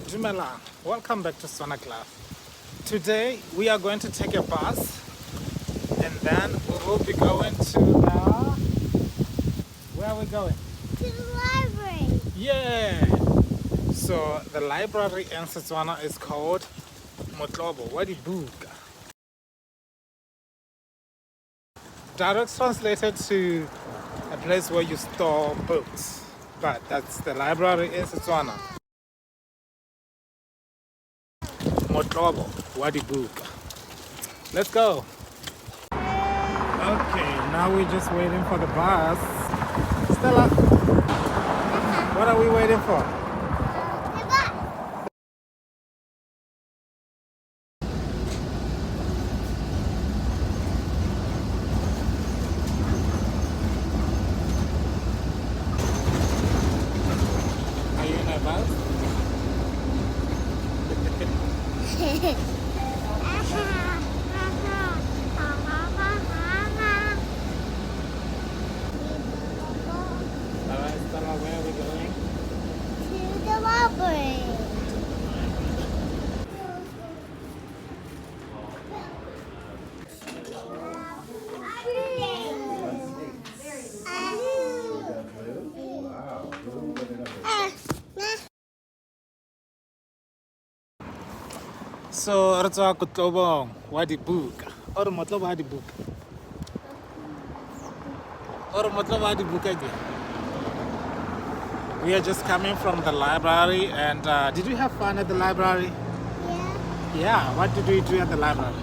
Dumelang, welcome back to Setswana class. Today we are going to take a bus and then we will be going to where are we going? To the library. Yeah! So the library in Setswana is called MOTLOBO wa dibuka. Direct translated to a place where you store books, but that's the library in Setswana. MOTLOBO wa dibuka. Let's go. Okay, now we're just waiting for the bus. Stella, what are we waiting for? The bus. Are you in a bus? Alright, Stella, where are we going? To the library. So, re tswa kotlobong wa dibuka. Or MOTLOBO wa dibuka. Or MOTLOBO wa dibuka again. We are just coming from the library and did you have fun at the library? Yeah. Yeah, what did we do at the library?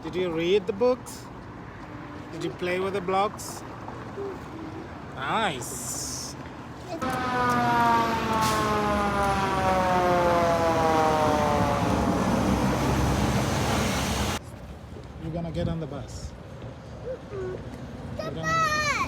Did you read the books? Did you play with the blocks? Nice. You're gonna get on the bus. The You're gonna- bus.